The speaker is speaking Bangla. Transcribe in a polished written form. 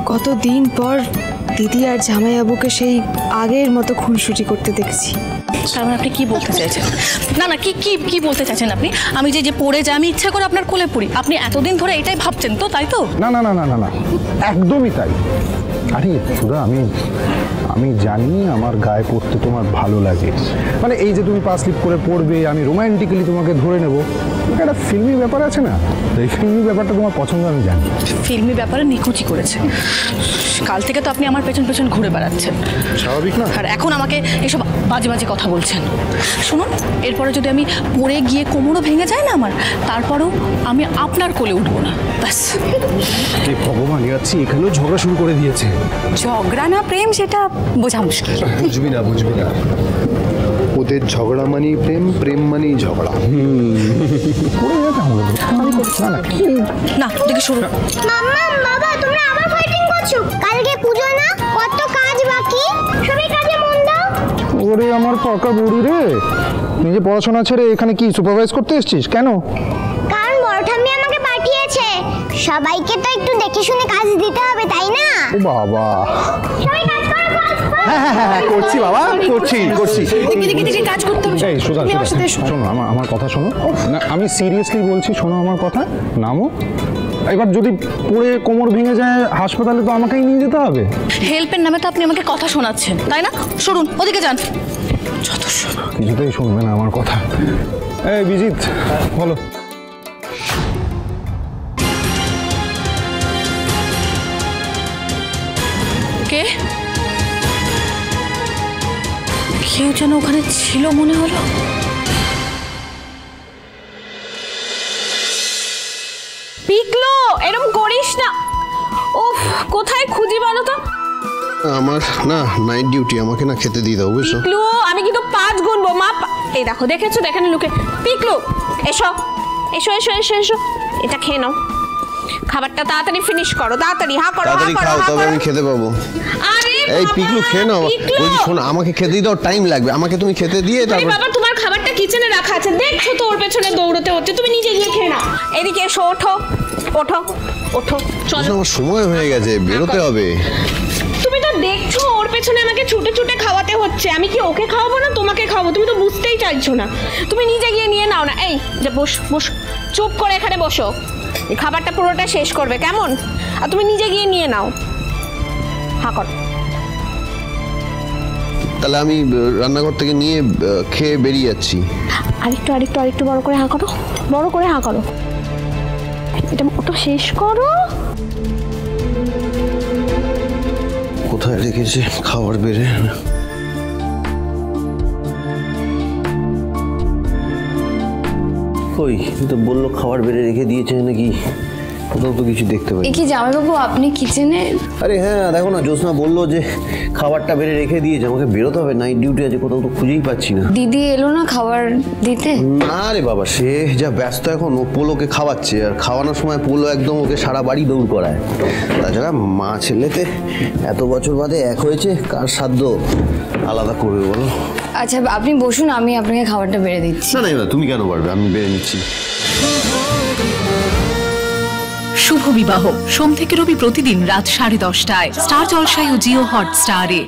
কতদিন পর দিদি আর জামাইবাবুকে সেই আগের মতো খুনসুটি করতে দেখছি। তার মানে আপনি কি বলতে চাইছেন? না না, কি কি কি বলতে চাইছেন আপনি? আমি যে পড়ে যাই, আমি ইচ্ছা করে আপনার কোলে পড়ি, আপনি এতদিন ধরে এটাই ভাবছেন তো, তাই তো? না না না না না না, একদমই তাই। আরে সুধা, আমি জানি আমার গায়ে পড়তে তোমার ভালো লাগে, মানে এই যে তুমি পা স্লিপ করে পড়বে, আমি রোমান্টিক্যালি তোমাকে ধরে নেবো, একটা ফিল্মি ব্যাপার আছে না, এই ফিল্মি ব্যাপারটা তোমার পছন্দ আমি জানি। ফিল্মি ব্যাপারে নিকুচি করেছে, কাল থেকে তো আপনি আমার পেছন পেছন ঘুরে বেড়াচ্ছেন। স্বাভাবিক না? আর এখন আমাকে এসব বাজে বাজে কথা বলছেন। শুনুন, এরপরে যদি আমি পড়ে গিয়ে কোমরও ভেঙে যায় না আমার, তারপরেও আমি আপনার কোলে উঠবো না, ব্যাস। ভগবান, যাচ্ছি এখানেও ঝগড়া শুরু করে দিয়েছে। ঝগড়া না প্রেম সেটা বোঝা মুশকিল। বুঝবি না ওদের ঝগড়া মানেই প্রেম, প্রেম মানেই ঝগড়া। না দেখে শুরু। মাম্মা বাবা, তোমরা আবার ফাইটিং করছো? কালকে পূজা না, কত কাজ বাকি, সবাই কাজে মন দাও। ওরে আমার পাকা বুড়ি রে, নিজে পড়াশোনা ছেড়ে এখানে কি সুপারভাইজ করতে এসেছিস কেন? কারণ বড় ঠাম্মি আমাকে পাঠিয়েছে, সবাইকে তো একটু দেখে শুনে কাজ দিতে হবে, তাই না? ও বাবা, সবাই কাজ করো। হ্যাঁ করছি বাবা, করছি। কাজ করতে হবে। এই সুধা, শোনো আমার কথা শোনো না, আমি সিরিয়াসলি বলছি, শোনো আমার কথা, নামো। এবার যদি পড়ে কোমর ভেঙে যায় হাসপাতালে, তো আমাকেই নিয়ে যেতে হবে। হেল্পের নামে তো আপনি আমাকে কথা শোনাচ্ছেন, তাই না? শুনুন, ওদিকে যান। কিছুতেই শুনবে না আমার কথা। এই বিজিত, বলো। কে? কেউ যেন ওখানে ছিল মনে হলো। পিকলো, এরকম করিস না। উফ, কোথায় খুঁজি বলো তো? আমার না নাইট ডিউটি, আমাকে না খেতে দিয়ে দাও, বুঝছো? পিকলু, আমি কিন্তু 5 গুনবো মা। এই দেখো, দেখেছো, দেখেন লুকে। পিকলু, এসো এসো এসো এসো এসো, এটা খেয়ে নাও। খাবারটা তাড়াতাড়ি ফিনিশ করো, তাড়াতাড়ি। হা করো, তাড়াতাড়ি খাও, তবে আমি খেতে পাবো। আরে এই পিকলু, খেয়ে নাও। বলছি শোনো, আমাকে খেতে দাও, টাইম লাগবে, আমাকে তুমি খেতে দিয়ে তারপর। বাবা, তোমার খাবারটা কিচেনে রাখা আছে, দেখছো তো ওর পেছনে দৌড়তে হচ্ছে, তুমি নিজে গিয়ে খেয়ে নাও। এদিকে এসো, ওঠো ওঠো ওঠো, চলো। আমার সময় হয়ে গেছে, বেরোতে হবে। তুমি তো দেখছো ওর পেছনে আমাকে ছুটে ছুটে খাওয়াতে হচ্ছে, আমি কি ওকে খাওয়াবো না তোমাকে খাওয়াবো? তুমি তো বুঝতেই চাইছো না, তুমি নিজে গিয়ে নিয়ে নাও না। এই যে বস বস, চুপ করে এখানে বসো, এই খাবারটা পুরোটা শেষ করবে, কেমন? আর তুমি নিজে গিয়ে নিয়ে নাও। হা কর। তাহলে আমি রান্নাঘর থেকে নিয়ে খেয়ে বেরিয়ে যাচ্ছি। আরেকটু আরেকটু আরেকটু বড় করে হা করো, বড় করে হা করো। এটা ওটা শেষ করো। কোথায় রেখেছে খাবার বেড়ে? কই, তো বললো খাবার বেড়ে রেখে দিয়েছে নাকি, কোথাও তো কিছু দেখতে পাই। কি জামাইবাবু, আপনি কিচেনে? আরে হ্যাঁ, দেখো না, জ্যোৎস্না বললো যে খাবারটা বেড়ে রেখে দিয়েছে, আমাকে বেরোতে হবে, নাইট ডিউটি আছে, কোথাও তো খুঁজেই পাচ্ছি না। দিদি এলো না খাবার দিতে? না রে বাবা, সে যা ব্যস্ত এখন, ও পোলোকে খাওয়াচ্ছে, আর খাওয়ানোর সময় পোলো একদম ওকে সারা বাড়ি দৌড় করায়। তাছাড়া মা ছেলেতে এত বছর বাদে এক হয়েছে, কার সাধ্য আলাদা করবে বলো? আচ্ছা আপনি বসুন, আমি আপনাকে খাবারটা বেড়ে দিচ্ছি। না না, তুমি কেন পারবে, আমি বেড়ে নিচ্ছি। শুভ বিবাহ সোম থেকে রবি প্রতিদিন রাত 10:30টায় স্টার জলসায় ও জিও হটস্টারে।